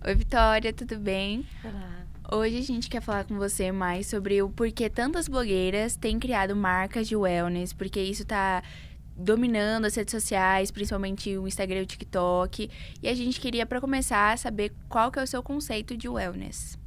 Oi, Vitória, tudo bem? Olá. Hoje a gente quer falar com você mais sobre o porquê tantas blogueiras têm criado marcas de wellness, porque isso tá dominando as redes sociais, principalmente o Instagram e o TikTok. E a gente queria, para começar, saber qual que é o seu conceito de wellness.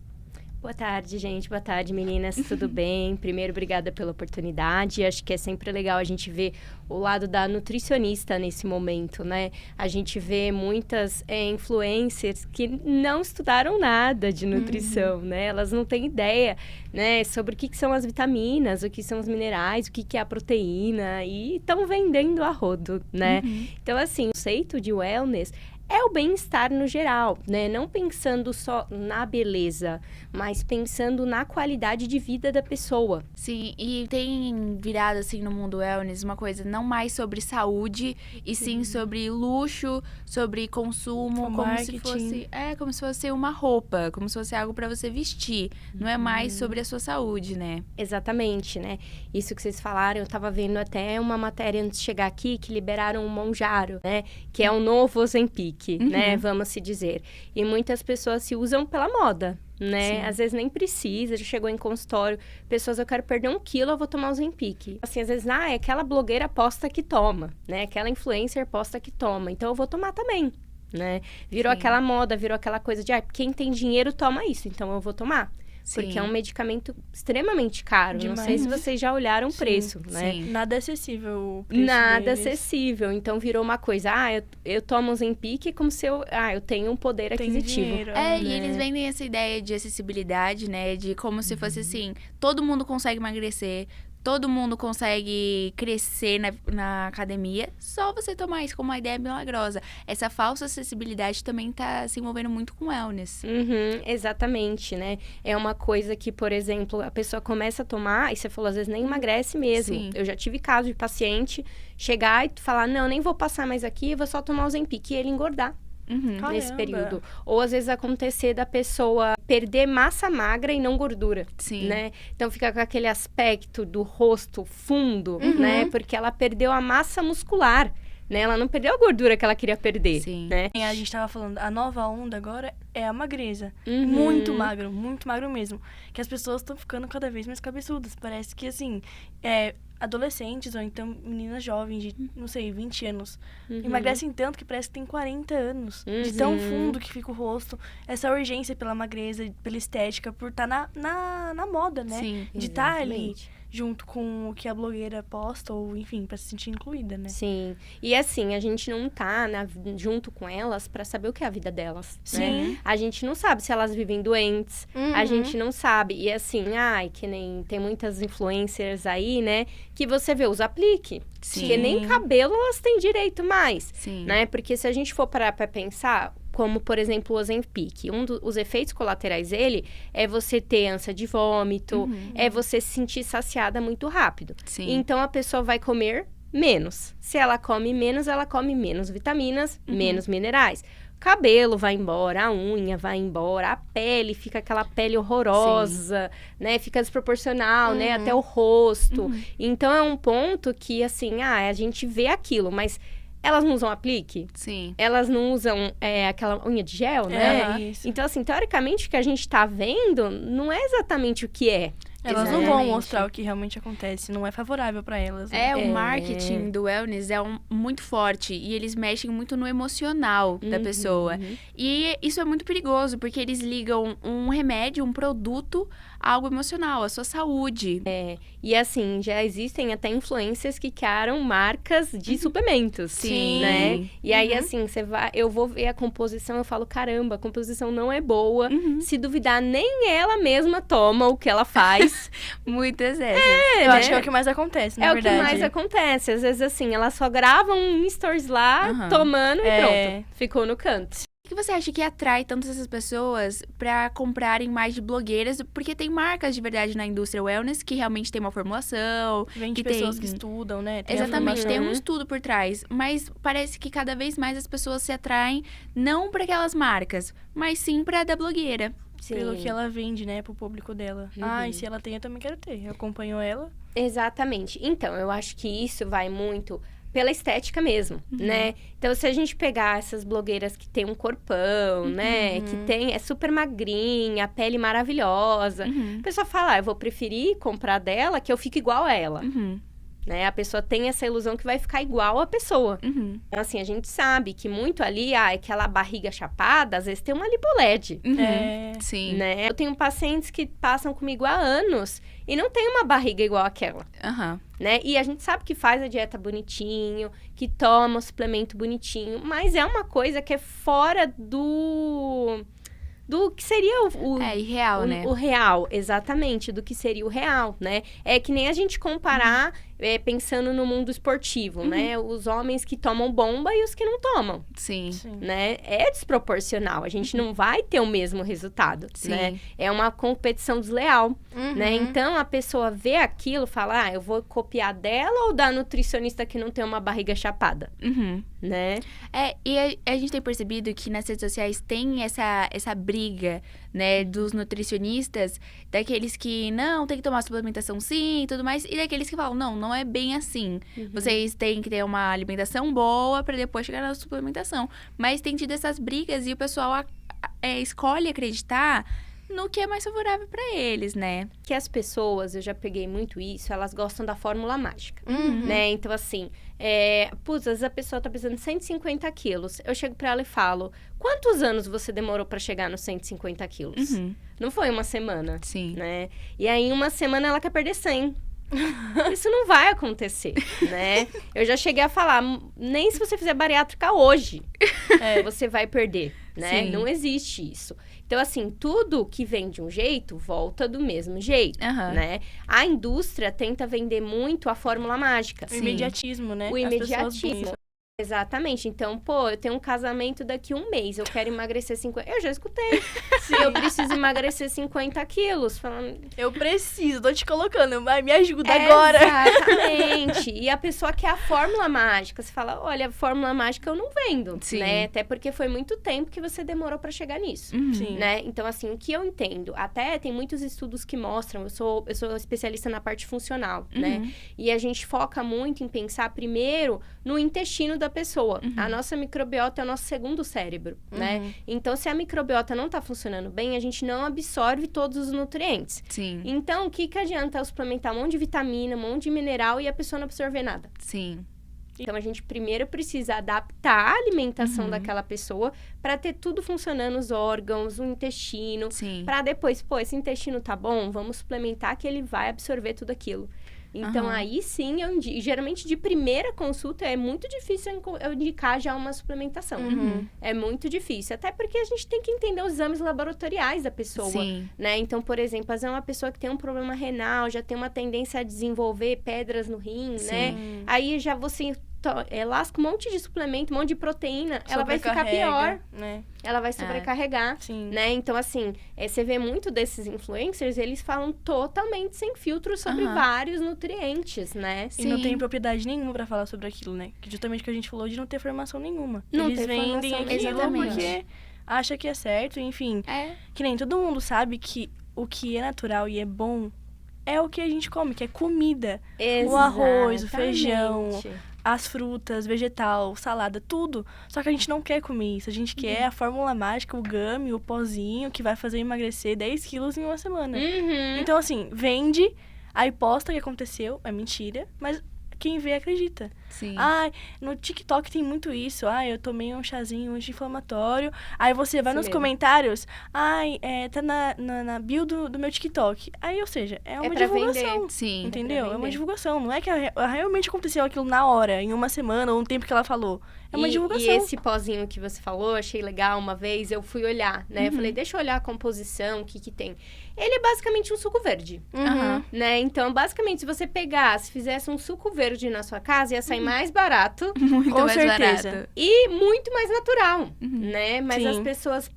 Boa tarde, gente. Boa tarde, meninas. Tudo bem? Primeiro, obrigada pela oportunidade. Acho que é sempre legal a gente ver o lado da nutricionista nesse momento, né? A gente vê muitas influencers que não estudaram nada de nutrição, né? Elas não têm ideia, né, sobre o que são as vitaminas, o que são os minerais, o que é a proteína e estão vendendo a rodo, né? Então, assim, o conceito de wellness é o bem-estar no geral, né? Não pensando só na beleza, mas pensando na qualidade de vida da pessoa. Sim, e tem virado, assim, no mundo wellness uma coisa não mais sobre saúde, e sim sobre luxo, sobre consumo, O como se marketing. fosse, como se fosse uma roupa, como se fosse algo pra você vestir. Não é mais sobre a sua saúde, né? Exatamente, né? Isso que vocês falaram, eu tava vendo até uma matéria antes de chegar aqui que liberaram o Monjaro, né? Que é o novo Ozempic, né? Vamos se dizer. E muitas pessoas se usam pela moda, né? Sim. Às vezes nem precisa, já chegou em consultório, pessoas, eu quero perder 1 quilo, eu vou tomar Ozempic. Assim, às vezes, é aquela blogueira posta que toma, né? Aquela influencer posta que toma, então eu vou tomar também, né? Virou Sim. aquela moda, virou aquela coisa de, quem tem dinheiro toma isso, então eu vou tomar. Porque Sim. é um medicamento extremamente caro. Não sei se Demais. vocês já olharam o preço, né? Sim. Nada acessível o preço Nada deles. acessível. Então, virou uma coisa, eu tomo Ozempic como se eu tenho um poder Tem aquisitivo. dinheiro, E né? eles vendem essa ideia de acessibilidade, né? De como se fosse assim, todo mundo consegue emagrecer, todo mundo consegue crescer na academia, só você tomar isso como uma ideia milagrosa. Essa falsa acessibilidade também tá se envolvendo muito com wellness. Exatamente, né? É uma coisa que, por exemplo, a pessoa começa a tomar, e você falou, às vezes nem emagrece mesmo. Sim. Eu já tive caso de paciente chegar e falar, não, nem vou passar mais aqui, vou só tomar Ozempic, e ele engordar. Nesse Caramba. período. Ou às vezes acontecer da pessoa perder massa magra e não gordura, Sim. né? Então fica com aquele aspecto do rosto fundo, né? Porque ela perdeu a massa muscular, né? Ela não perdeu a gordura que ela queria perder, Sim. né? A gente tava falando, a nova onda agora é a magreza. Uhum. Muito magro mesmo. Que as pessoas estão ficando cada vez mais cabeçudas. Parece que, assim, adolescentes ou então meninas jovens de, não sei, 20 anos. Emagrecem tanto que parece que tem 40 anos. De tão fundo que fica o rosto. Essa urgência pela magreza, pela estética, por estar na moda, né? Sim. De estar ali Exatamente. junto com o que a blogueira posta, ou enfim, pra se sentir incluída, né? Sim. E assim, a gente não tá junto com elas pra saber o que é a vida delas, né? Sim. A gente não sabe se elas vivem doentes, a gente não sabe. E assim, que nem tem muitas influencers aí, né? Que você vê os aplique. Sim. Porque nem cabelo elas têm direito mais, Sim. né? Porque se a gente for parar pra pensar, como, por exemplo, o Ozempic, dos efeitos colaterais dele é você ter ânsia de vômito, é você se sentir saciada muito rápido. Sim. Então, a pessoa vai comer menos. Se ela come menos vitaminas, menos minerais. Cabelo vai embora, a unha vai embora, a pele fica aquela pele horrorosa, né? Fica desproporcional, né? Até o rosto. Então, é um ponto que, assim, a gente vê aquilo, mas elas não usam aplique? Sim. Elas não usam aquela unha de gel, né? Isso. Então, assim, teoricamente, o que a gente tá vendo não é exatamente o que é. Elas não vão Exatamente. mostrar o que realmente acontece, não é favorável pra elas. Né? O marketing do wellness é muito forte e eles mexem muito no emocional da pessoa. E isso é muito perigoso, porque eles ligam um remédio, um produto, a algo emocional, a sua saúde. E assim, já existem até influências que criaram marcas de suplementos, Sim. né? E aí, assim, eu vou ver a composição, eu falo, caramba, a composição não é boa. Se duvidar, nem ela mesma toma o que ela faz. Muitas vezes. Eu né? acho que é o que mais acontece, na É verdade. o que mais acontece. Às vezes, assim, elas só gravam um stories lá, Aham. tomando e É. pronto. Ficou no canto. O que você acha que atrai tantas essas pessoas pra comprarem mais de blogueiras? Porque tem marcas de verdade na indústria wellness que realmente tem uma formulação. Vem de que pessoas tem... que estudam, né? Tem a Exatamente, tem um formação. estudo por trás. Mas parece que cada vez mais as pessoas se atraem não para aquelas marcas, mas sim pra da blogueira. Pelo que ela vende, né, pro público dela. E se ela tem, eu também quero ter. Eu acompanho ela. Exatamente. Então, eu acho que isso vai muito pela estética mesmo, né? Então, se a gente pegar essas blogueiras que tem um corpão, né? Que é super magrinha, a pele maravilhosa. A pessoa fala, eu vou preferir comprar dela que eu fique igual a ela. Né? A pessoa tem essa ilusão que vai ficar igual a pessoa. Então, assim, a gente sabe que muito ali, aquela barriga chapada, às vezes tem uma lipoled. Sim. Né? Eu tenho pacientes que passam comigo há anos e não tem uma barriga igual àquela. Né? E a gente sabe que faz a dieta bonitinho, que toma o suplemento bonitinho, mas é uma coisa que é fora do que seria irreal, né? O real, exatamente, do que seria o real, né? É que nem a gente comparar, pensando no mundo esportivo, né? Os homens que tomam bomba e os que não tomam. Sim. Né? É desproporcional, a gente não vai ter o mesmo resultado, né? É uma competição desleal, né? Então, a pessoa vê aquilo e fala, eu vou copiar dela ou da nutricionista que não tem uma barriga chapada, né? E a gente tem percebido que nas redes sociais tem essa briga, né, dos nutricionistas, daqueles que não, tem que tomar suplementação sim e tudo mais, e daqueles que falam, não é bem assim. Vocês têm que ter uma alimentação boa para depois chegar na suplementação. Mas tem tido essas brigas e o pessoal escolhe acreditar no que é mais favorável para eles, né? Que as pessoas, eu já peguei muito isso, elas gostam da fórmula mágica, né? Então, assim, às vezes a pessoa tá pesando 150 quilos. Eu chego pra ela e falo, quantos anos você demorou pra chegar nos 150 quilos? Não foi uma semana, né? E aí, em uma semana, ela quer perder 100. Isso não vai acontecer, né? Eu já cheguei a falar, nem se você fizer bariátrica hoje, você vai perder, né? Não existe isso. Então, assim, tudo que vem de um jeito, volta do mesmo jeito, né? A indústria tenta vender muito a fórmula mágica. O imediatismo, né? O imediatismo. Exatamente. Então, eu tenho um casamento daqui a um mês, eu quero emagrecer 50... Eu já escutei. Eu preciso emagrecer 50 quilos. Falando... Eu preciso, tô te colocando, vai, me ajuda agora. Exatamente. E a pessoa quer a fórmula mágica. Você fala, olha, a fórmula mágica eu não vendo, né? Até porque foi muito tempo que você demorou pra chegar nisso, né? Então, assim, o que eu entendo, até tem muitos estudos que mostram, eu sou especialista na parte funcional, né? E a gente foca muito em pensar primeiro no intestino da pessoa. A nossa microbiota é o nosso segundo cérebro, né? Então, se a microbiota não tá funcionando bem, a gente não absorve todos os nutrientes. Então, o que adianta eu suplementar um monte de vitamina, um monte de mineral e a pessoa não absorver nada? Então, a gente primeiro precisa adaptar a alimentação daquela pessoa para ter tudo funcionando, os órgãos, o intestino, para depois, esse intestino tá bom, vamos suplementar que ele vai absorver tudo aquilo. Então, aí sim, geralmente de primeira consulta é muito difícil eu indicar já uma suplementação. É muito difícil. Até porque a gente tem que entender os exames laboratoriais da pessoa, né? Então, por exemplo, às vezes é uma pessoa que tem um problema renal, já tem uma tendência a desenvolver pedras no rim, né? Aí já você lasca um monte de suplemento, um monte de proteína, ela vai ficar pior, né? Ela vai sobrecarregar, né? Então, assim, você vê muito desses influencers, eles falam totalmente sem filtro sobre vários nutrientes, né? E não tem propriedade nenhuma pra falar sobre aquilo, né? Que justamente o que a gente falou de não ter formação nenhuma. Eles vendem aquilo porque acha que é certo, enfim. Que nem todo mundo sabe que o que é natural e é bom é o que a gente come, que é comida. O arroz, o feijão, as frutas, vegetal, salada, tudo. Só que a gente não quer comer isso. A gente quer a fórmula mágica, o gummy, o pozinho, que vai fazer emagrecer 10 quilos em uma semana. Então, assim, vende, aí posta o que aconteceu, é mentira, mas quem vê acredita. No TikTok tem muito isso. Eu tomei um chazinho anti-inflamatório. Aí você vai nos comentários. Tá na bio do meu TikTok. Aí, ou seja, é uma divulgação. Vender. Entendeu? É uma divulgação. Não é que realmente aconteceu aquilo na hora, em uma semana, ou um tempo que ela falou. É uma divulgação. E esse pozinho que você falou, achei legal. Uma vez eu fui olhar, né? Eu falei, deixa eu olhar a composição, o que tem. Ele é basicamente um suco verde, né? Então, basicamente, se você fizesse um suco verde na sua casa, ia sair mais barato. Muito com mais certeza. barato. E muito mais natural, né? Mas as pessoas,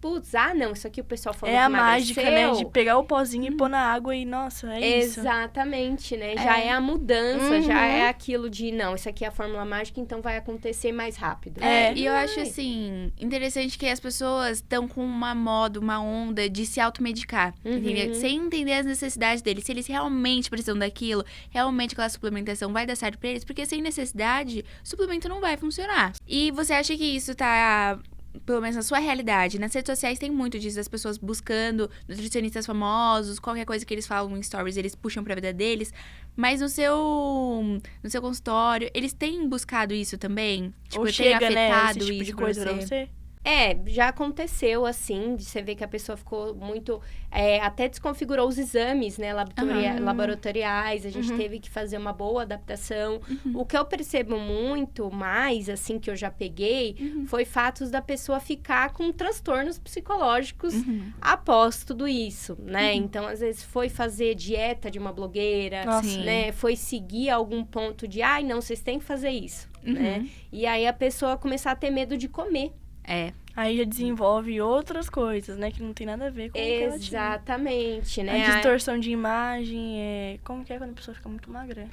não, isso aqui o pessoal falou que a emagreceu. mágica, né? De pegar o pozinho e pôr na água e, nossa, é isso. Exatamente, né? Já é a mudança, já é aquilo de, não, isso aqui é a fórmula mágica, então vai acontecer mais rápido. E eu acho, assim, interessante que as pessoas estão com uma moda, uma onda de se automedicar, entendeu? Sem entender as necessidades deles. Se eles realmente precisam daquilo, realmente aquela suplementação vai dar certo pra eles, porque sem necessidade, o suplemento não vai funcionar. E você acha que isso tá, pelo menos na sua realidade, nas redes sociais tem muito disso, das pessoas buscando nutricionistas famosos, qualquer coisa que eles falam em stories, eles puxam pra vida deles, mas no seu consultório, eles têm buscado isso também? Tipo, Ou tem chega, né, afetado esse tipo isso de pra coisa pra você? você? Já aconteceu, assim, de você ver que a pessoa ficou muito... até desconfigurou os exames, né, laboratoriais. A gente teve que fazer uma boa adaptação. O que eu percebo muito mais, assim, que eu já peguei, foi fatos da pessoa ficar com transtornos psicológicos após tudo isso, né? Então, às vezes, foi fazer dieta de uma blogueira, Nossa. né? Foi seguir algum ponto de, não, vocês têm que fazer isso, né? E aí, a pessoa começar a ter medo de comer. Aí já desenvolve outras coisas, né? Que não tem nada a ver com o que ela tinha. Exatamente, né? A distorção de imagem, como que é quando a pessoa fica muito magra?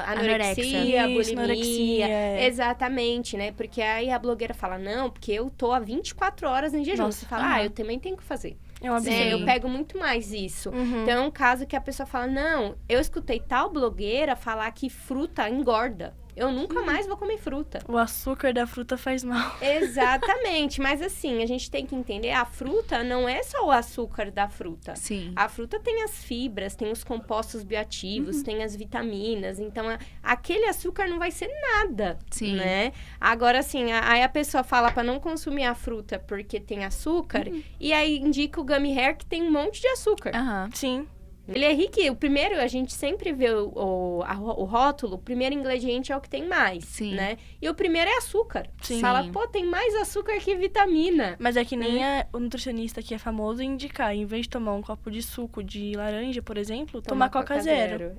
Anorexia, Isso, bulimia. anorexia, Exatamente, né? Porque aí a blogueira fala, não, porque eu tô há 24 horas em jejum. Nossa, Você fala, eu também tenho que fazer. É um absurdo. Né? Eu pego muito mais isso. Então, é um caso que a pessoa fala, não, eu escutei tal blogueira falar que fruta engorda. Eu nunca mais vou comer fruta. O açúcar da fruta faz mal. Exatamente, mas assim, a gente tem que entender, a fruta não é só o açúcar da fruta. Sim. A fruta tem as fibras, tem os compostos bioativos, tem as vitaminas, então aquele açúcar não vai ser nada, Sim. né? Agora, assim, aí a pessoa fala para não consumir a fruta porque tem açúcar, e aí indica o Gummy Hair que tem um monte de açúcar. Sim. Ele é rico. O primeiro, a gente sempre vê o rótulo, o primeiro ingrediente é o que tem mais, Sim. né? E o primeiro é açúcar. Sim. Fala, pô, tem mais açúcar que vitamina. Mas é que nem o nutricionista que é famoso indicar, em vez de tomar um copo de suco de laranja, por exemplo, tomar Coca Zero.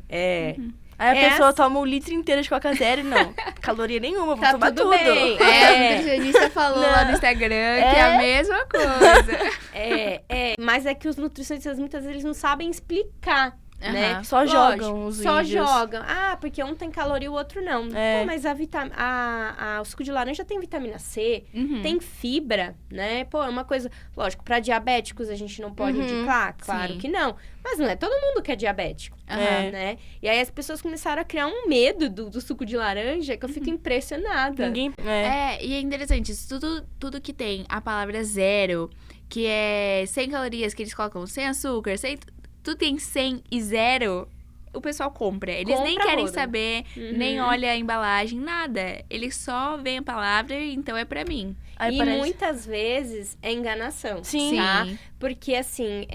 Aí a pessoa toma 1 litro inteiro de Coca Zero e não, caloria nenhuma, vou tomar tudo tudo. bem. O nutricionista falou lá no Instagram que é a mesma coisa. Mas é que os nutricionistas, muitas vezes, eles não sabem explicar. Né? Só Lógico, jogam os só vídeos. jogam. Porque um tem caloria e o outro não. É. Pô, mas o suco de laranja tem vitamina C, tem fibra, né? Pô, é uma coisa... Lógico, para diabéticos a gente não pode indicar, claro Sim. que não. Mas não é todo mundo que é diabético, né? E aí as pessoas começaram a criar um medo do suco de laranja que eu fico impressionada. Ninguém... E é interessante, isso tudo que tem a palavra zero, que é 100 calorias, que eles colocam sem açúcar, tudo tem 100 e 0, o pessoal compra. Eles nem querem saber, nem olha a embalagem, nada. Eles só veem a palavra, então é pra mim. E muitas vezes é enganação. Sim. Tá? Porque, assim,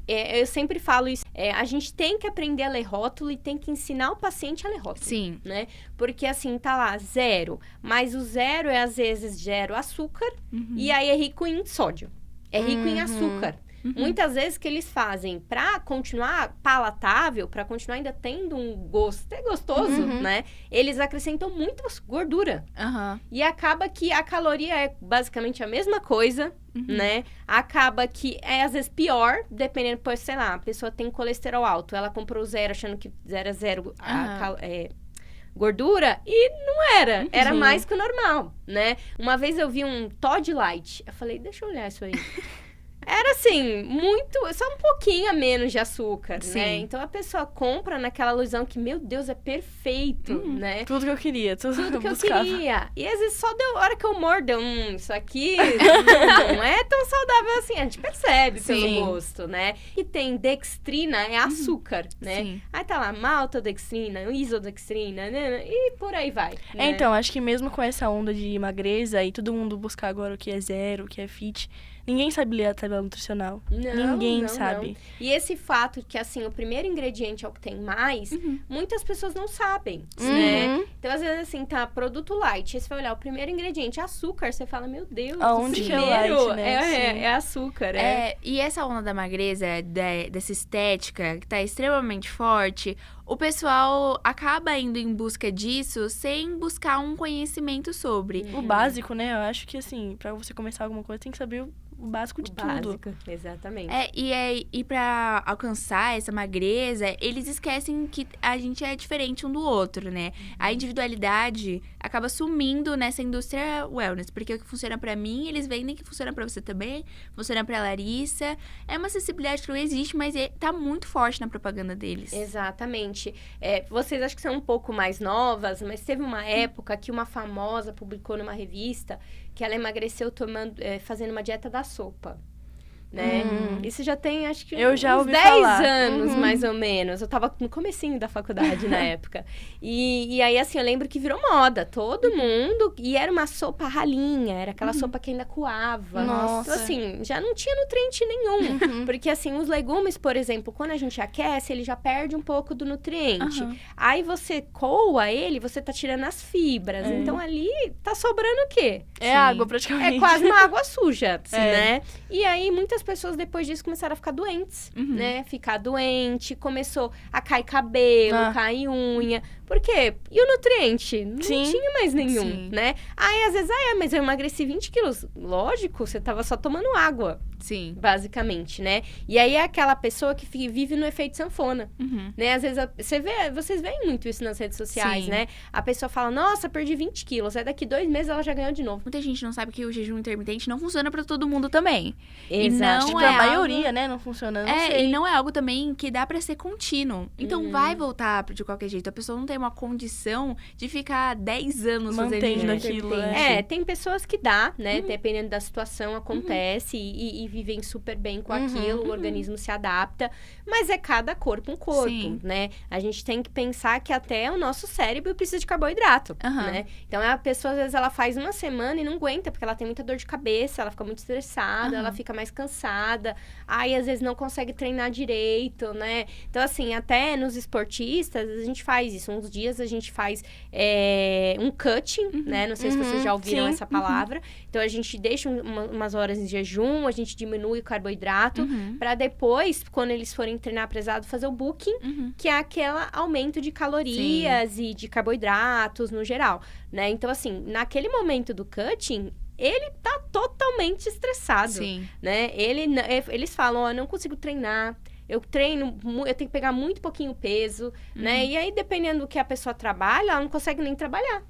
eu sempre falo isso. A gente tem que aprender a ler rótulo e tem que ensinar o paciente a ler rótulo. Sim. Né? Porque, assim, tá lá, 0. Mas o 0 às vezes, 0 açúcar. E aí é rico em sódio. É rico em açúcar. Muitas vezes que eles fazem pra continuar palatável, pra continuar ainda tendo um gosto até gostoso, né? Eles acrescentam muito gordura. E acaba que a caloria é basicamente a mesma coisa, né? Acaba que é às vezes pior, dependendo, pois, sei lá, a pessoa tem colesterol alto, ela comprou 0 achando que 0 é 0 gordura, e não era. Era mais que o normal, né? Uma vez eu vi um Todd Light, eu falei, deixa eu olhar isso aí. Era assim, só um pouquinho a menos de açúcar, né? Então a pessoa compra naquela ilusão que, meu Deus, é perfeito, né? Tudo que eu queria, tudo que eu buscava. queria. E às vezes só a hora que eu mordo, isso aqui não é tão saudável assim. A gente percebe pelo gosto, né? E tem dextrina, é açúcar, né? Sim. Aí tá lá, maltodextrina, isodextrina, né? E por aí vai. Né? Então, acho que mesmo com essa onda de magreza e todo mundo buscar agora o que é 0, o que é fit, ninguém sabe ler a tabela nutricional. Ninguém sabe. Não. E esse fato que, assim, o primeiro ingrediente é o que tem mais, muitas pessoas não sabem, né? Então, às vezes, assim, tá, produto light. Aí você vai olhar, o primeiro ingrediente é açúcar. Você fala, meu Deus, aonde que é light, né? É açúcar, E essa onda da magreza, dessa estética, que tá extremamente forte, o pessoal acaba indo em busca disso sem buscar um conhecimento sobre. O básico, né? Eu acho que, assim, pra você começar alguma coisa, tem que saber o básico de tudo. Exatamente. E pra alcançar essa magreza, eles esquecem que a gente é diferente um do outro, né? A individualidade acaba sumindo nessa indústria wellness, porque o que funciona pra mim, eles vendem que funciona pra você também, funciona pra Larissa. É uma acessibilidade que não existe, mas tá muito forte na propaganda deles. Exatamente. gente, vocês acho que são um pouco mais novas, mas teve uma época que uma famosa publicou numa revista que ela emagreceu fazendo uma dieta da sopa. Né? Isso já tem, acho que uns 10 anos, mais ou menos. Eu tava no comecinho da faculdade na época. E aí, assim, eu lembro que virou moda. Todo mundo... E era uma sopa ralinha. Era aquela sopa que ainda coava. Nossa. Então, assim, já não tinha nutriente nenhum. Porque, assim, os legumes, por exemplo, quando a gente aquece, ele já perde um pouco do nutriente. Aí, você coa ele, você tá tirando as fibras. Então, ali, tá sobrando o quê? É água, praticamente. É quase uma água suja, né? E aí, muitas pessoas depois disso começaram a ficar doentes, né? Ficar doente, começou a cair cabelo, cair unha. Por quê? E o nutriente? Não tinha mais nenhum, né? Aí, às vezes, mas eu emagreci 20 quilos. Lógico, você tava só tomando água. Sim. Basicamente, né? E aí é aquela pessoa que vive no efeito sanfona, né? Às vezes, vocês veem muito isso nas redes sociais, né? A pessoa fala, nossa, perdi 20 quilos. Aí daqui 2 meses ela já ganhou de novo. Muita gente não sabe que o jejum intermitente não funciona pra todo mundo também. Exato. E não pra maioria, né? Não funciona, não sei. E não é algo também que dá pra ser contínuo. Então, vai voltar de qualquer jeito. A pessoa não tem uma condição de ficar 10 anos mantendo aquilo. Tem pessoas que dá, né? Dependendo da situação, acontece e vivem super bem com aquilo, o organismo se adapta, mas é cada corpo um corpo, né? A gente tem que pensar que até o nosso cérebro precisa de carboidrato, né? Então, a pessoa, às vezes, ela faz uma semana e não aguenta, porque ela tem muita dor de cabeça, ela fica muito estressada, ela fica mais cansada, aí, às vezes, não consegue treinar direito, né? Então, assim, até nos esportistas, a gente faz isso. Uns dias a gente faz um cutting, né? Não sei se vocês já ouviram essa palavra. Então, a gente deixa umas horas em jejum, a gente diminui o carboidrato, para depois, quando eles forem treinar pesado, fazer o bulking, que é aquele aumento de calorias e de carboidratos no geral, né? Então, assim, naquele momento do cutting, ele tá totalmente estressado, né? Eles falam, eu não consigo treinar, eu treino, eu tenho que pegar muito pouquinho peso, né? E aí, dependendo do que a pessoa trabalha, ela não consegue nem trabalhar.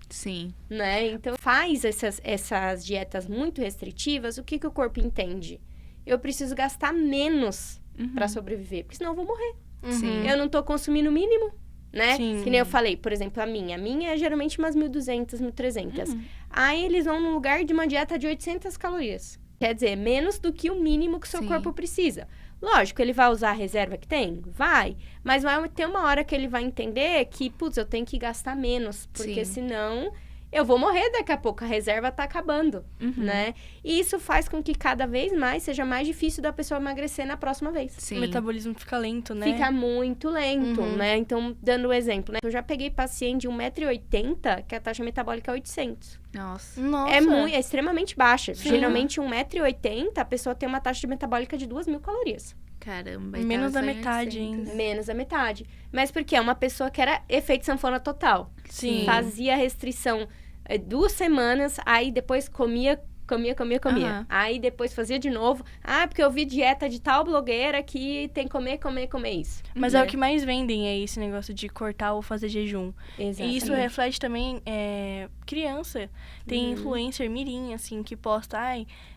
Né? Então, faz essas dietas muito restritivas, o que o corpo entende? Eu preciso gastar menos pra sobreviver, porque senão eu vou morrer. Eu não tô consumindo o mínimo, né? Que nem eu falei, por exemplo, a minha é geralmente umas 1.200, 1.300. Aí, eles vão num lugar de uma dieta de 800 calorias. Quer dizer, menos do que o mínimo que o seu corpo precisa. Lógico, ele vai usar a reserva que tem? Vai. Mas vai ter uma hora que ele vai entender que, putz, eu tenho que gastar menos. Porque senão eu vou morrer daqui a pouco. A reserva tá acabando, né? E isso faz com que cada vez mais seja mais difícil da pessoa emagrecer na próxima vez. O metabolismo fica lento, né? Fica muito lento, né? Então, dando um exemplo, né? Eu já peguei paciente de 1,80 m, que a taxa metabólica é 800. Nossa. É extremamente baixa. Geralmente, 1,80 m, a pessoa tem uma taxa metabólica de 2.000 calorias. Caramba. Menos da metade ainda. Menos da metade. Mas porque é uma pessoa que era efeito sanfona total. Fazia restrição 2 semanas, aí depois comia. Aí depois fazia de novo. Porque eu vi dieta de tal blogueira que tem que comer isso. Mas é o que mais vendem, é esse negócio de cortar ou fazer jejum. Exatamente. E isso reflete também criança. Tem influencer mirim, assim, que posta,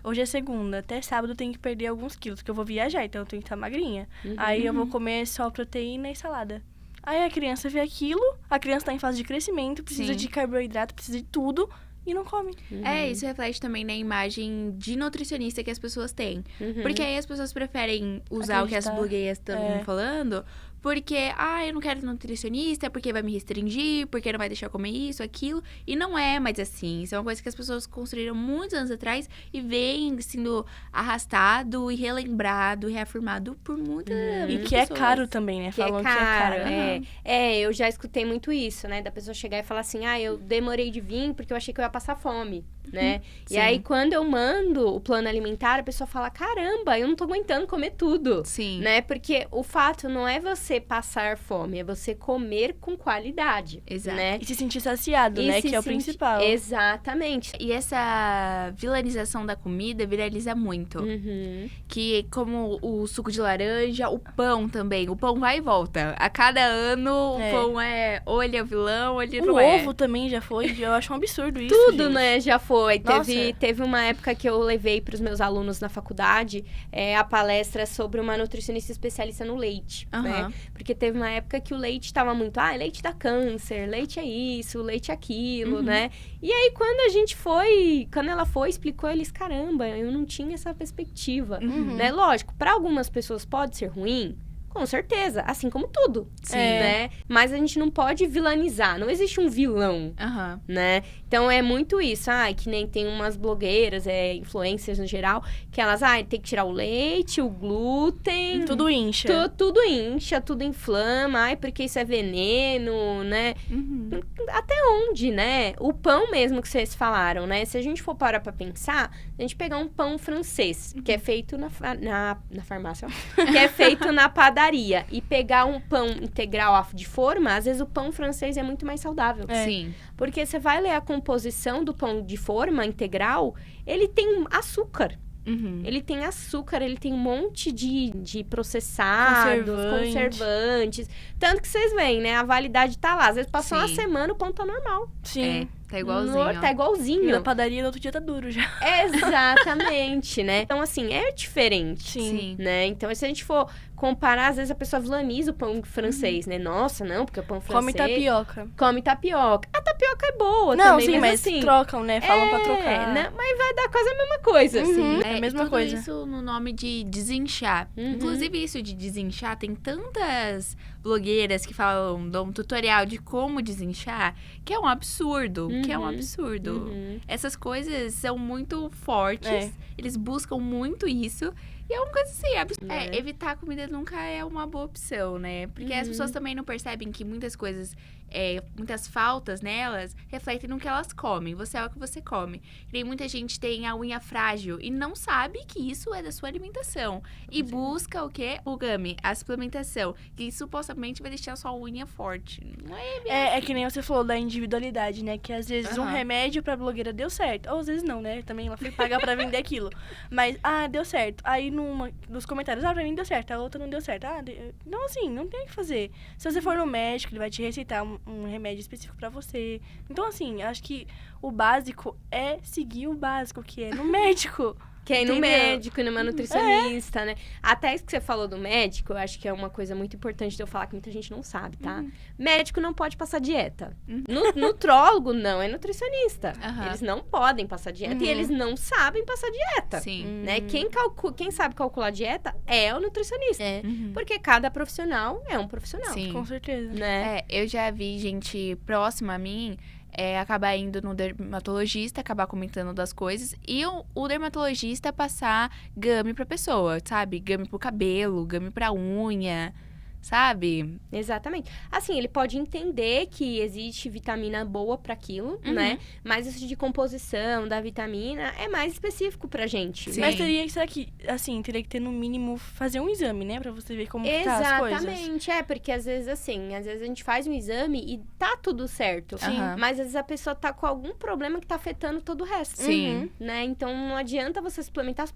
hoje é segunda, até sábado eu tenho que perder alguns quilos, porque eu vou viajar, então eu tenho que estar magrinha. Aí eu vou comer só proteína e salada. Aí a criança vê aquilo, a criança tá em fase de crescimento, precisa de carboidrato, precisa de tudo. E não come. Isso reflete também na imagem de nutricionista que as pessoas têm. Porque aí as pessoas preferem usar o que as blogueiras estão falando, porque, eu não quero nutricionista, porque vai me restringir, porque não vai deixar eu comer isso, aquilo. E não é mais assim. Isso é uma coisa que as pessoas construíram muitos anos atrás e vem sendo arrastado e relembrado, reafirmado por muitas E que pessoas. É caro também, né? Falam que é caro. Eu já escutei muito isso, né? Da pessoa chegar e falar assim, eu demorei de vir porque eu achei que eu ia passar fome, né? E aí, quando eu mando o plano alimentar, a pessoa fala, caramba, eu não tô aguentando comer tudo. Né? Porque o fato não é você passar fome, é você comer com qualidade. Exato. Né? E se sentir saciado, né? Que é o principal. Exatamente. E essa vilanização da comida viraliza muito. Que como o suco de laranja, o pão também. O pão vai e volta. A cada ano, o pão ou ele é o vilão, ou ele não é. O ovo também já foi. Eu acho um absurdo isso, Tudo, gente. né? Já foi Foi. Nossa. Teve uma época que eu levei para os meus alunos na faculdade a palestra sobre uma nutricionista especialista no leite, né? Aham. Porque teve uma época que o leite estava muito, leite dá câncer, leite é isso, leite é aquilo, né? E aí, quando ela foi, explicou, eles, caramba, eu não tinha essa perspectiva, né? Lógico, para algumas pessoas pode ser ruim, com certeza, assim como tudo, Sim. né? Mas a gente não pode vilanizar, não existe um vilão, Aham. né? Então, é muito isso. Que nem tem umas blogueiras, influencers no geral, que elas, tem que tirar o leite, o glúten... Tudo incha. Tudo incha, tudo inflama. Porque isso é veneno, né? Até onde, né? O pão mesmo que vocês falaram, né? Se a gente for parar pra pensar, a gente pegar um pão francês, que é feito na farmácia, ó, que é feito na padaria, e pegar um pão integral de forma, às vezes o pão francês é muito mais saudável. Sim. Porque você vai ler a composição do pão de forma integral, ele tem açúcar. Ele tem açúcar, ele tem um monte de processados, conservantes. Tanto que vocês veem, né? A validade tá lá. Às vezes passou uma semana, o pão tá normal. Sim. Tá igualzinho. Tá igualzinho. E na padaria, no outro dia tá duro já. Exatamente, né? Então, assim, é diferente. Sim. Né? Então, se a gente for comparar, às vezes a pessoa vilaniza o pão francês, né? Nossa, não, porque o pão francês... Come tapioca. A tapioca é boa não, também, sim, mas assim... trocam, né? Falam pra trocar. Né? Mas vai dar quase a mesma coisa, assim. É a mesma tudo coisa. isso no nome de desinchar. Inclusive, isso de desinchar, tem tantas blogueiras que falam, dão um tutorial de como desinchar, que é um absurdo. Essas coisas são muito fortes. Eles buscam muito isso. E é uma coisa assim, evitar comida nunca é uma boa opção, né? Porque as pessoas também não percebem que muitas coisas, muitas faltas nelas, refletem no que elas comem. Você é o que você come. E nem muita gente tem a unha frágil e não sabe que isso é da sua alimentação. E busca o quê? O gummy, a suplementação, que supostamente vai deixar a sua unha forte. Não é mesmo? É que nem você falou da individualidade, né? Que às vezes um remédio pra blogueira deu certo. Ou às vezes não, né? Também ela foi pagar pra vender aquilo. Mas, deu certo. Aí numa dos comentários, pra mim deu certo, a outra não deu certo. Não, assim, não tem o que fazer. Se você for no médico, ele vai te receitar um remédio específico pra você. Então, assim, acho que o básico é seguir o básico, que é no médico. Que é ir no médico, ir numa nutricionista, né? Até isso que você falou do médico, eu acho que é uma coisa muito importante de eu falar que muita gente não sabe, tá? Médico não pode passar dieta. Nutrólogo não é nutricionista. Eles não podem passar dieta e eles não sabem passar dieta. Sim. Né? Quem sabe calcular dieta é o nutricionista. Porque cada profissional é um profissional. Sim. Com certeza. Né? Eu já vi gente próxima a mim acabar indo no dermatologista, acabar comentando das coisas, e o dermatologista passar gummy pra pessoa, sabe? Gummy pro cabelo, gummy pra unha, sabe? Exatamente. Assim, ele pode entender que existe vitamina boa para aquilo, né? Mas isso de composição da vitamina é mais específico pra gente. Sim. Mas será que, assim, teria que ter no mínimo fazer um exame, né? Pra você ver como que tá as coisas. Exatamente, porque às vezes a gente faz um exame e tá tudo certo. Sim. Mas às vezes a pessoa tá com algum problema que tá afetando todo o resto. Sim. Né? Então não adianta você suplementar,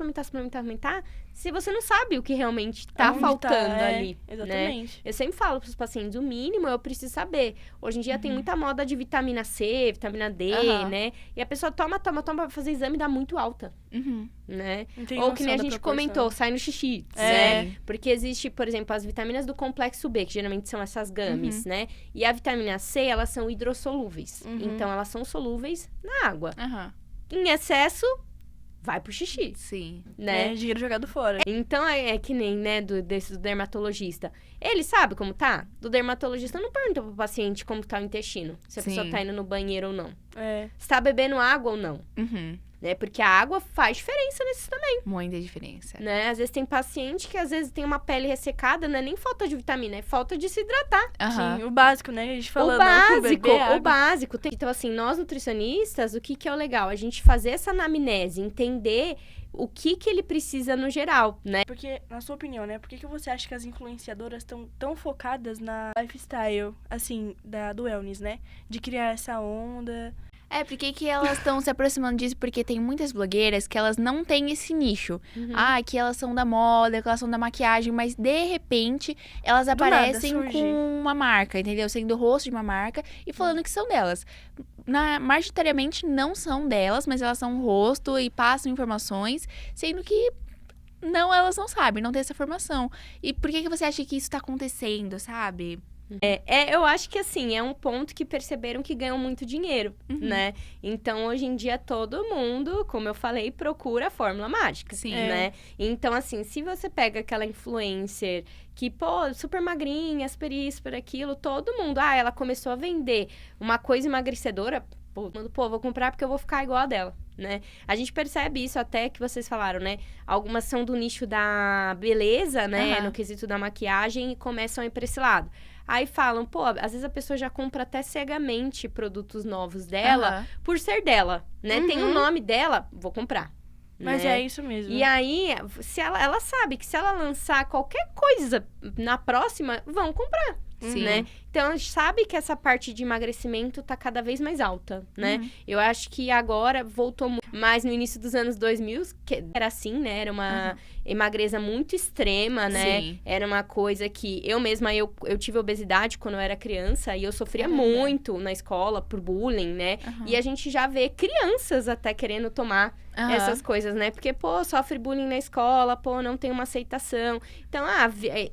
se você não sabe o que realmente tá Onde faltando ali. Exatamente. Né? Eu sempre falo pros pacientes, o mínimo eu preciso saber. Hoje em dia tem muita moda de vitamina C, vitamina D, né? E a pessoa toma pra fazer exame e dá muito alta, né? Ou que nem a gente comentou, sai no xixi, né? Porque existe, por exemplo, as vitaminas do complexo B, que geralmente são essas gummies, né? E a vitamina C, elas são hidrossolúveis. Então, elas são solúveis na água. Em excesso, vai pro xixi. Sim. Né? Dinheiro jogado fora. Então, é que nem, né, desse dermatologista. Ele sabe como tá? Do dermatologista não pergunta pro paciente como tá o intestino. Se a pessoa tá indo no banheiro ou não. Se tá bebendo água ou não. Né? Porque a água faz diferença nesses também. Muita diferença. Né? Às vezes tem paciente que às vezes tem uma pele ressecada, não é nem falta de vitamina, é falta de se hidratar. Sim, o básico, né? A gente falando. O básico. Então, assim, nós nutricionistas, o que é o legal? A gente fazer essa anamnese, entender o que ele precisa no geral, né? Porque, na sua opinião, né? Por que você acha que as influenciadoras estão tão focadas na lifestyle, assim, do wellness, né? De criar essa onda. Por que elas estão se aproximando disso? Porque tem muitas blogueiras que elas não têm esse nicho. Que elas são da moda, que elas são da maquiagem, mas de repente elas aparecem com uma marca, entendeu? Sendo o rosto de uma marca e falando que são delas. Majoritariamente não são delas, mas elas são o rosto e passam informações, sendo que elas não sabem, não têm essa formação. E por que você acha que isso tá acontecendo, sabe? Eu acho que, assim, é um ponto que perceberam que ganham muito dinheiro, né? Então, hoje em dia, todo mundo, como eu falei, procura a fórmula mágica, né? Então, assim, se você pega aquela influencer que, super magrinha, super isso, super aquilo, todo mundo, ela começou a vender uma coisa emagrecedora, vou comprar porque eu vou ficar igual a dela. Né? A gente percebe isso até que vocês falaram, né? Algumas são do nicho da beleza, né? No quesito da maquiagem e começam a ir pra esse lado. Aí falam, às vezes a pessoa já compra até cegamente produtos novos dela por ser dela, né? Tem o nome dela, vou comprar. Mas né? é isso mesmo. E aí, se ela sabe que se ela lançar qualquer coisa na próxima, vão comprar. Né? Então, a gente sabe que essa parte de emagrecimento tá cada vez mais alta, né? Eu acho que agora voltou mais no início dos anos 2000, que era assim, né? Era uma emagreza muito extrema, né? Sim. Era uma coisa que eu mesma, eu tive obesidade quando eu era criança e eu sofria muito na escola por bullying, né? E a gente já vê crianças até querendo tomar essas coisas, né? Porque, sofre bullying na escola, não tem uma aceitação. Então,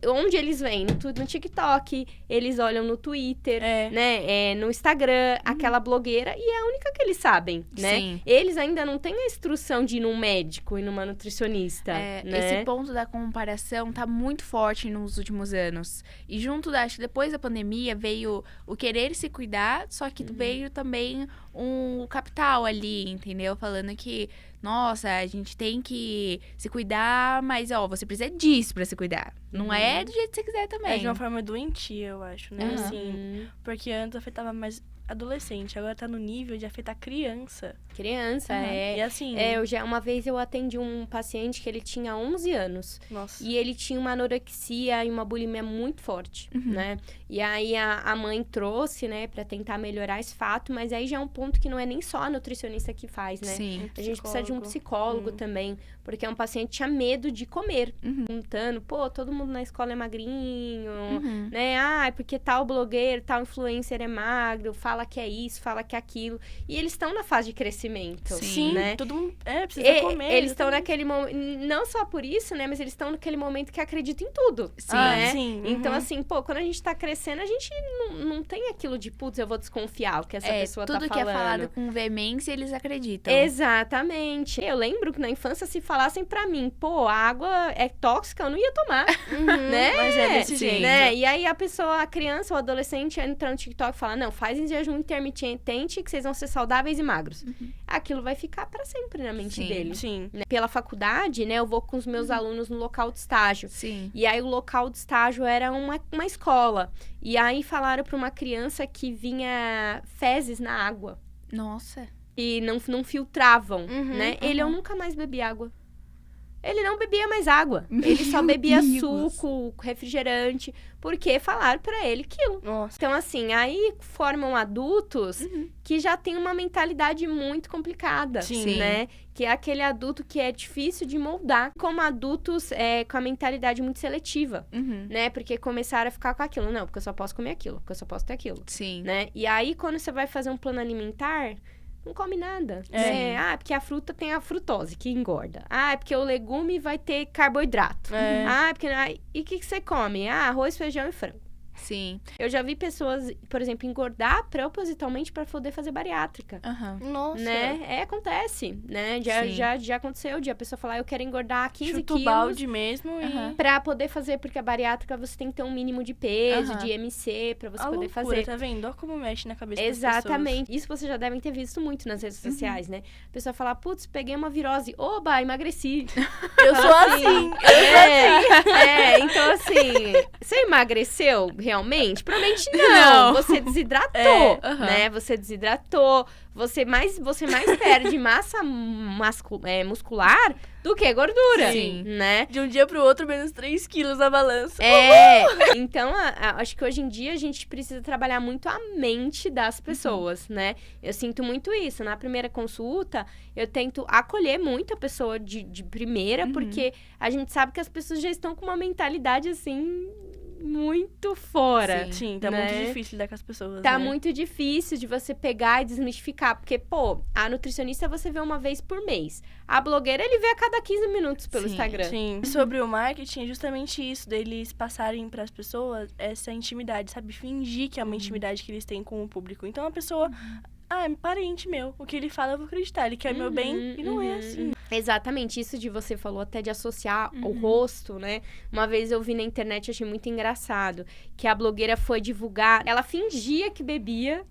onde eles vêm? No TikTok, eles olham no Twitter, né? No Instagram, aquela blogueira, e é a única que eles sabem, né? Sim. Eles ainda não têm a instrução de ir num médico e numa nutricionista, né? Esse ponto da comparação tá muito forte nos últimos anos. E junto, acho que depois da pandemia, veio o querer se cuidar, só que veio também um capital ali, entendeu? Falando que, nossa, a gente tem que se cuidar, mas, você precisa disso pra se cuidar. Não é do jeito que você quiser também. É de uma forma doentia, eu acho, né? Assim, porque antes afetava mais adolescente, agora tá no nível de afetar criança. E assim... Uma vez eu atendi um paciente que ele tinha 11 anos. Nossa. E ele tinha uma anorexia e uma bulimia muito forte, né? E aí a mãe trouxe, né, pra tentar melhorar esse fato, mas aí já é um ponto que não é nem só a nutricionista que faz, né? Sim. A gente precisa de um psicólogo também, porque é um paciente que tinha medo de comer. Perguntando, todo mundo na escola é magrinho, né? Porque tal blogueiro, tal influencer é magro, fala que é isso, fala que é aquilo. E eles estão na fase de crescimento. Sim, né? todo mundo precisa comer. Eles estão naquele momento, não só por isso, né? Mas eles estão naquele momento que acreditam em tudo. Sim. Né? Sim. Então, assim, quando a gente tá crescendo, a gente não tem aquilo de, eu vou desconfiar o que essa pessoa tá falando. Tudo que é falado com veemência, eles acreditam. Exatamente. Eu lembro que na infância, se falassem pra mim, a água é tóxica, eu não ia tomar. Né? Mas é desse jeito. Né? E aí, a criança ou adolescente entra no TikTok e fala, não, faz em jejum intermitente que vocês vão ser saudáveis e magros. Aquilo vai ficar pra sempre na mente deles. Sim. Né? Pela faculdade, né, eu vou com os meus alunos no local de estágio. Sim. E aí, o local de estágio era uma escola. E aí, falaram pra uma criança que vinha fezes na água. Nossa. E não filtravam, né? Eu nunca mais bebi água. Ele não bebia mais água. Ele só bebia suco, refrigerante, porque falaram pra ele aquilo. Nossa. Então, assim, aí formam adultos que já têm uma mentalidade muito complicada, Sim. né? Que é aquele adulto que é difícil de moldar, como adultos com a mentalidade muito seletiva, né? Porque começaram a ficar com aquilo. Não, porque eu só posso comer aquilo, porque eu só posso ter aquilo. Sim. Né? E aí, quando você vai fazer um plano alimentar... não come nada. Né? Porque a fruta tem a frutose, que engorda. Porque o legume vai ter carboidrato. Porque... E o que você come? Arroz, feijão e frango. Sim. Eu já vi pessoas, por exemplo, engordar propositalmente para poder fazer bariátrica. Nossa. Né? Acontece, né? Já aconteceu de a pessoa falar, eu quero engordar 15 Chuta quilos. O balde mesmo e... Pra poder fazer, porque a bariátrica você tem que ter um mínimo de peso, de MC, pra você poder fazer. Tá vendo? Olha como mexe na cabeça Exatamente. Isso vocês já devem ter visto muito nas redes sociais, né? A pessoa fala, peguei uma virose. Oba, emagreci. Eu sou assim. Então assim, você emagreceu realmente? Provavelmente não. Não. Você desidratou, aham. né? Você desidratou. Você mais perde massa muscular do que gordura, Sim. né? De um dia pro outro, menos 3 quilos na balança. Então, acho que hoje em dia a gente precisa trabalhar muito a mente das pessoas, né? Eu sinto muito isso. Na primeira consulta, eu tento acolher muito a pessoa de primeira, porque a gente sabe que as pessoas já estão com uma mentalidade, assim, muito fora. Sim, tá né? muito difícil lidar com as pessoas, Tá né? muito difícil de você pegar e desmistificar. Porque, pô, a nutricionista você vê uma vez por mês. A blogueira, ele vê a cada 15 minutos pelo Sim, Instagram. Sim. Sobre o marketing, é justamente isso, deles passarem pras pessoas essa intimidade, sabe? Fingir que é uma intimidade que eles têm com o público. Então, a pessoa... Ah, é parente meu. O que ele fala, eu vou acreditar. Ele quer meu bem e não é assim. Exatamente, isso de você falou até de associar o rosto, né? Uma vez eu vi na internet, achei muito engraçado, que a blogueira foi divulgar, ela fingia que bebia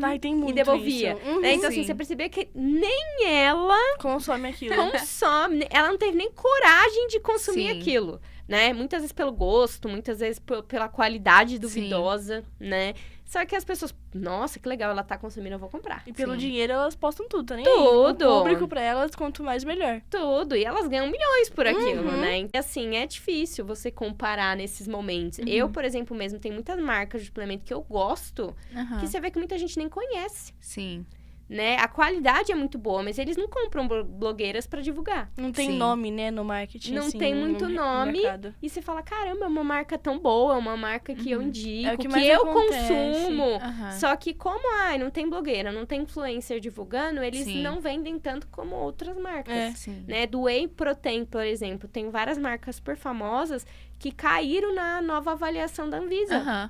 Ai, tem muito e devolvia. isso. Né? Então, assim, Sim. você percebia que nem ela Consome aquilo. consome, ela não teve nem coragem de consumir Sim. aquilo, né? Muitas vezes pelo gosto, muitas vezes pela qualidade duvidosa, né? Só que as pessoas, nossa, que legal, ela tá consumindo, eu vou comprar. E pelo Sim. dinheiro, elas postam tudo, tá nem Tudo. aí. O público pra elas, quanto mais, melhor. Tudo, e elas ganham milhões por aquilo, né? E assim, é difícil você comparar nesses momentos. Eu, por exemplo, mesmo, tem muitas marcas de suplemento que eu gosto, que você vê que muita gente nem conhece, Sim. né? A qualidade é muito boa, mas eles não compram blogueiras pra divulgar. Não tem Sim. nome, né, no marketing, Não assim, tem muito no nome. mercado. E você fala, caramba, é uma marca tão boa, é uma marca que eu indico, É o que que mais eu acontece. consumo. Aham. Só que como, não tem blogueira, não tem influencer divulgando, eles Sim. não vendem tanto como outras marcas. É. Sim. Né, do Whey Protein, por exemplo, tem várias marcas super famosas que caíram na nova avaliação da Anvisa, Aham.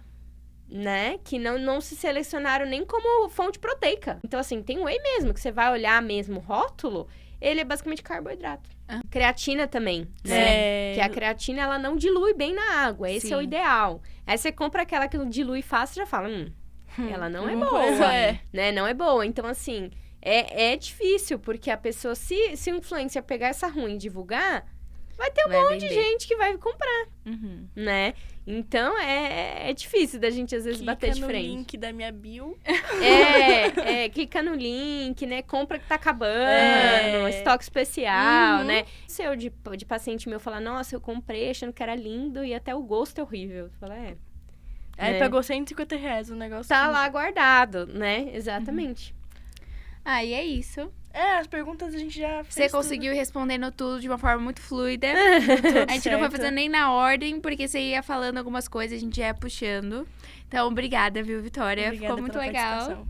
né? Que não se selecionaram nem como fonte proteica. Então, assim, tem Whey mesmo, que você vai olhar mesmo o rótulo, ele é basicamente carboidrato. Creatina também, né? É. Que a creatina, ela não dilui bem na água, esse é o Sim. ideal. Aí você compra aquela que dilui fácil e já fala, ela não é boa, É. né? Não é boa. Então, assim, é difícil, porque a pessoa, se o influencer pegar essa ruim e divulgar, vai ter um Vai monte de vender. gente que vai comprar, Uhum. né? Então, é difícil da gente, às vezes, bater de no frente. link da minha bio. Clica no link, né? Compra que tá acabando, É. estoque especial, Uhum. né? Se eu, de paciente meu, falar, nossa, eu comprei achando que era lindo e até o gosto é horrível. Fala, Aí né? pagou R$150 o negócio. Tá lá guardado, né? Exatamente. E é isso. As perguntas a gente já fez. Você tudo. conseguiu respondendo tudo de uma forma muito fluida. Tudo A gente não foi certo. fazendo nem na ordem, porque você ia falando algumas coisas, a gente ia puxando. Então, obrigada, viu, Vitória? Obrigada Ficou muito pela legal. participação.